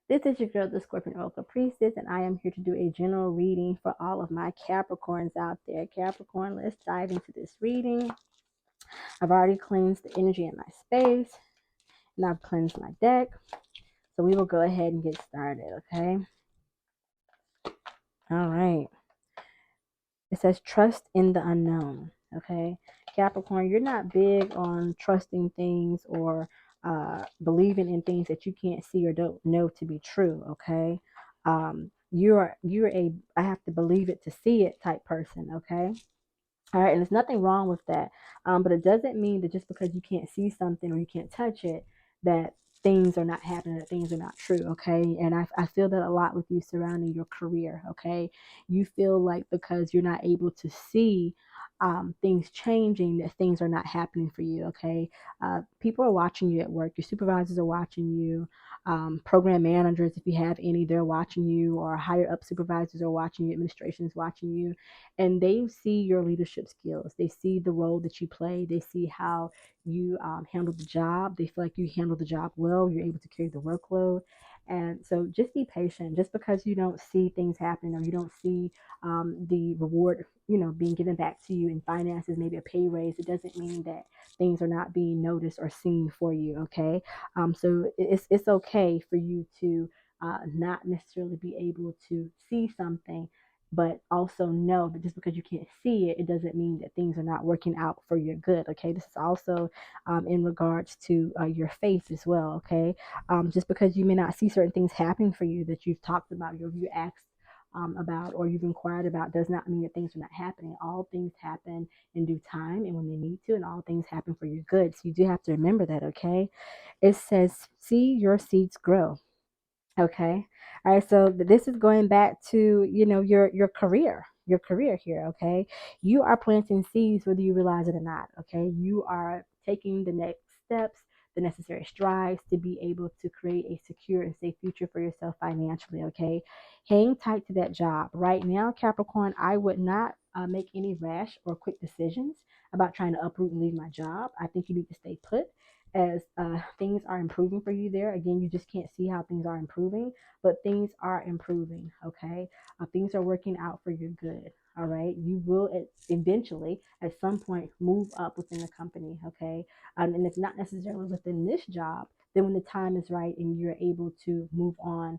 This is your girl, the Scorpion Oracle Priestess, and I am here to do a general reading for all of my Capricorns out there. Capricorn, let's dive into this reading. I've already cleansed the energy in my space, and I've cleansed my deck. So we will go ahead and get started, okay? All right. It says trust in the unknown, okay? Capricorn, you're not big on trusting things or believing in things that you can't see or don't know to be true, okay? You're a I have to believe it to see it type person, okay? All right, and there's nothing wrong with that. But it doesn't mean that just because you can't see something or you can't touch it, that things are not happening, that things are not true, okay? And I feel that a lot with you surrounding your career, okay? You feel like because you're not able to see things changing, that things are not happening for you, okay? People are watching you at work. Your supervisors are watching you. Program managers, if you have any, they're watching you, or higher up supervisors are watching you, administration is watching you, and they see your leadership skills. They see the role that you play. They see how you handle the job. They feel like you handle the job well. You're able to carry the workload. And so just be patient. Just because you don't see things happening, or you don't see the reward, being given back to you in finances, maybe a pay raise, it doesn't mean that things are not being noticed or seen for you, okay? So it's okay for you to not necessarily be able to see something, but also know that just because you can't see it, it doesn't mean that things are not working out for your good, okay? This is also in regards to your faith as well, okay? Just because you may not see certain things happening for you that you've talked about, or you asked about, or you've inquired about, does not mean that things are not happening. All things happen in due time and when they need to, and all things happen for your good. So you do have to remember that, okay? It says, see your seeds grow. Okay. All right. So this is going back to, your career here. Okay. You are planting seeds whether you realize it or not. Okay. You are taking the next steps, the necessary strides to be able to create a secure and safe future for yourself financially. Okay. Hang tight to that job. Right now, Capricorn, I would not make any rash or quick decisions about trying to uproot and leave my job. I think you need to stay put as things are improving for you there. Again, you just can't see how things are improving, but things are improving, okay? Things are working out for your good, all right? You will eventually, at some point, move up within the company, okay? And it's not necessarily within this job. Then when the time is right and you're able to move on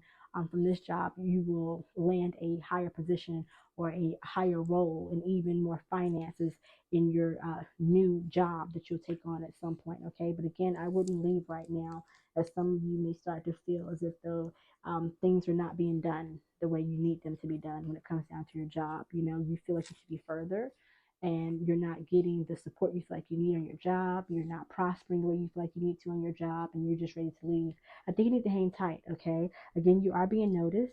from this job, you will land a higher position or a higher role and even more finances in your new job that you'll take on at some point, okay? But again, I wouldn't leave right now, as some of you may start to feel as if though things are not being done the way you need them to be done when it comes down to your job. You feel like you should be further, and you're not getting the support you feel like you need on your job. You're not prospering the way you feel like you need to on your job, and you're just ready to leave. I think you need to hang tight, okay? Again, you are being noticed.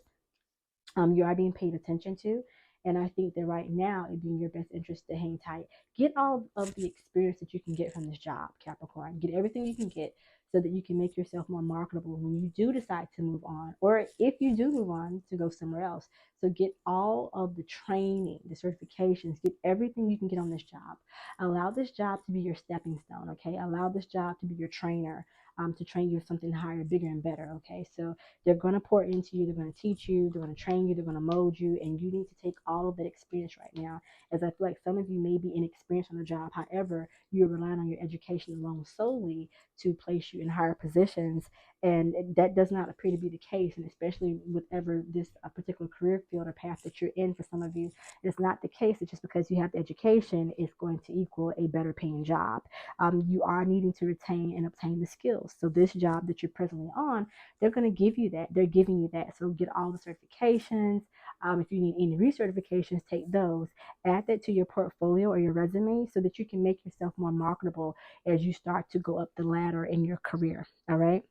You are being paid attention to. And I think that right now it'd be in your best interest to hang tight. Get all of the experience that you can get from this job, Capricorn. Get everything you can get so that you can make yourself more marketable when you do decide to move on, or if you do move on to go somewhere else. So get all of the training, the certifications, get everything you can get on this job. Allow this job to be your stepping stone, okay? Allow this job to be your trainer, to train you something higher, bigger, and better, okay? So they're going to pour into you. They're going to teach you. They're going to train you. They're going to mold you. And you need to take all of that experience right now. As I feel like some of you may be inexperienced on the job. However, you're relying on your education alone solely to place you in higher positions. And that does not appear to be the case. And especially with ever this particular career field or path that you're in, for some of you, it's not the case that just because you have the education is going to equal a better paying job. You are needing to retain and obtain the skills. So this job that you're presently on, they're going to give you that. They're giving you that. So get all the certifications. If you need any recertifications, take those. Add that to your portfolio or your resume so that you can make yourself more marketable as you start to go up the ladder in your career. All right.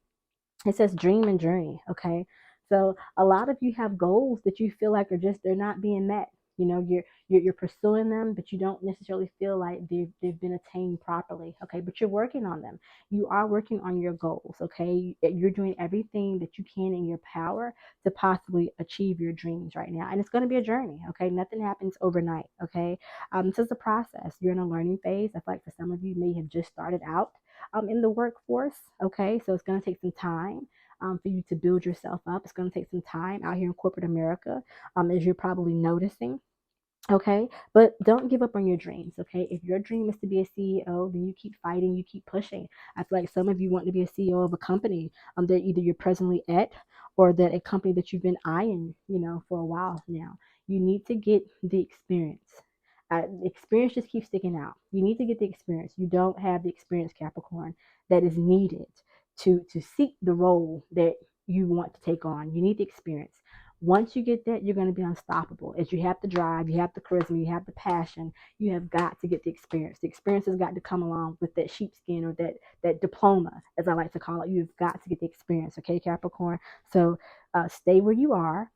It says dream and journey. Okay. So a lot of you have goals that you feel like they're not being met. You're pursuing them, but you don't necessarily feel like they've been attained properly. Okay, but you're working on them. You are working on your goals. Okay, you're doing everything that you can in your power to possibly achieve your dreams right now, and it's going to be a journey. Okay, nothing happens overnight. Okay, this is a process. You're in a learning phase. I feel like for some of you may have just started out in the workforce. Okay, so it's going to take some time. for you to build yourself up. It's going to take some time out here in corporate America, as you're probably noticing. Okay, but don't give up on your dreams. Okay, if your dream is to be a CEO, then you keep fighting, you keep pushing. I feel like some of you want to be a CEO of a company that either you're presently at or that a company that you've been eyeing, for a while now. You need to get the experience. The experience just keeps sticking out. You need to get the experience. You don't have the experience, Capricorn, that is needed to seek the role that you want to take on. You need the experience. Once you get that, you're going to be unstoppable. As you have the drive, you have the charisma, you have the passion, you have got to get the experience. The experience has got to come along with that sheepskin or that diploma, as I like to call it. You've got to get the experience, okay, Capricorn? So stay where you are.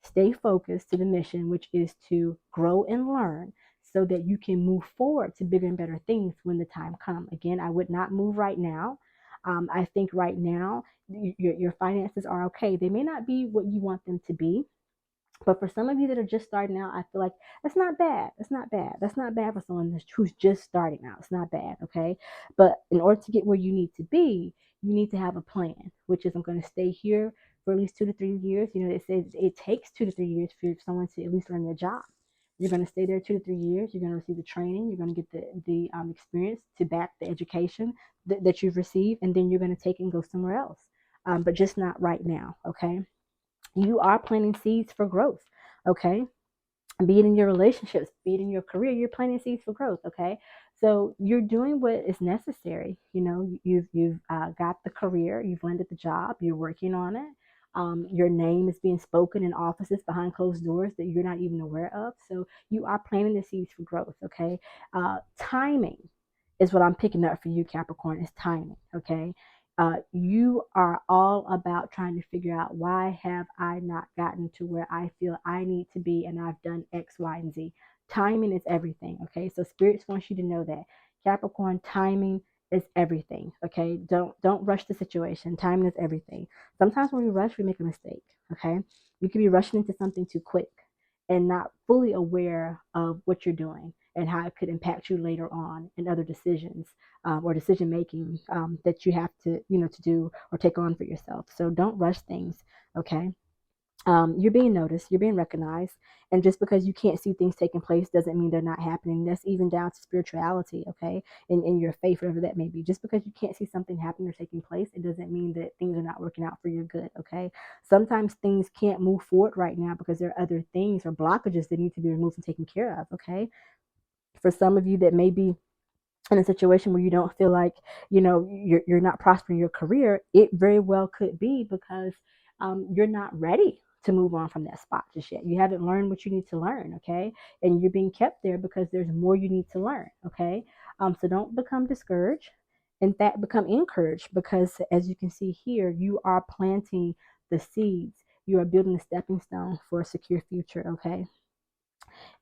Stay focused to the mission, which is to grow and learn so that you can move forward to bigger and better things when the time comes. Again, I would not move right now. I think right now your finances are okay. They may not be what you want them to be, but for some of you that are just starting out, I feel like that's not bad. That's not bad. That's not bad for someone who's just starting out. It's not bad, okay? But in order to get where you need to be, you need to have a plan, which is I'm going to stay here for at least 2 to 3 years. It says it takes 2 to 3 years for someone to at least learn their job. You're going to stay there 2 to 3 years. You're going to receive the training. You're going to get the experience to back the education that you've received, and then you're going to take and go somewhere else. But just not right now, okay? You are planting seeds for growth, okay? Be it in your relationships, be it in your career, you're planting seeds for growth, okay? So you're doing what is necessary. You've got the career, you've landed the job, you're working on it. Your name is being spoken in offices behind closed doors that you're not even aware of. So you are planting the seeds for growth, okay? Timing is what I'm picking up for you, Capricorn, is timing, okay? You are all about trying to figure out, why have I not gotten to where I feel I need to be and I've done X, Y, and Z. Timing is everything, okay? So spirits wants you to know that. Capricorn, timing is everything, okay? Don't rush the situation. Timing is everything. Sometimes when we rush, we make a mistake, okay? You can be rushing into something too quick and not fully aware of what you're doing and how it could impact you later on in other decisions, or decision making, that you have to do or take on for yourself. So don't rush things, okay? You're being noticed, you're being recognized, and just because you can't see things taking place doesn't mean they're not happening. That's even down to spirituality, okay, in your faith, whatever that may be. Just because you can't see something happening or taking place, it doesn't mean that things are not working out for your good, okay? Sometimes things can't move forward right now because there are other things or blockages that need to be removed and taken care of, okay? For some of you that may be in a situation where you don't feel like you're not prospering your career, it very well could be because you're not ready to move on from that spot just yet. You haven't learned what you need to learn, okay? And you're being kept there because there's more you need to learn, okay? So don't become discouraged. In fact, become encouraged, because as you can see here, you are planting the seeds. You are building a stepping stone for a secure future, okay?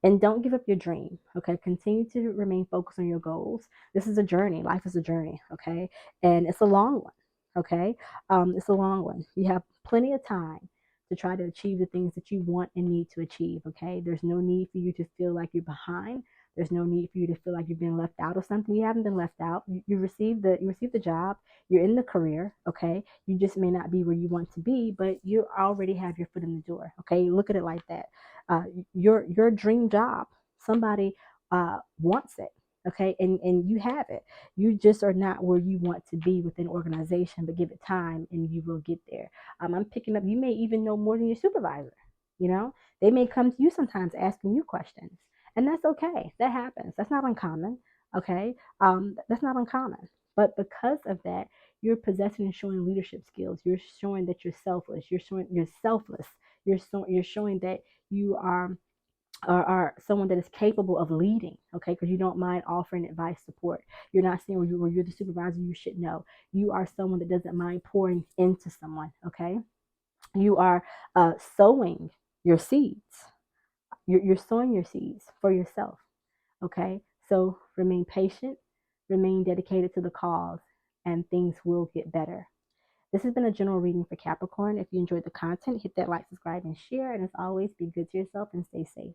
And don't give up your dream, okay? Continue to remain focused on your goals. This is a journey. Life is a journey, okay? And it's a long one, okay? It's a long one. You have plenty of time to try to achieve the things that you want and need to achieve, okay? There's no need for you to feel like you're behind. There's no need for you to feel like you've been left out of something. You haven't been left out. You received the job. You're in the career, okay? You just may not be where you want to be, but you already have your foot in the door, okay? Look at it like that. Your dream job, somebody wants it, okay, and you have it. You just are not where you want to be within organization, but give it time and you will get there. I'm picking up, you may even know more than your supervisor. They may come to you sometimes asking you questions, and that's okay. That happens. That's not uncommon, okay? That's not uncommon. But because of that, you're possessing and showing leadership skills. You're showing that you're selfless. You're showing you're selfless. You're showing that you are someone that is capable of leading, okay? Because you don't mind offering advice, support. You're not saying where you're the supervisor, you should know. You are someone that doesn't mind pouring into someone, okay? You are sowing your seeds. You're sowing your seeds for yourself, okay? So remain patient, remain dedicated to the cause, and things will get better. This has been a general reading for Capricorn. If you enjoyed the content, hit that like, subscribe, and share. And as always, be good to yourself and stay safe.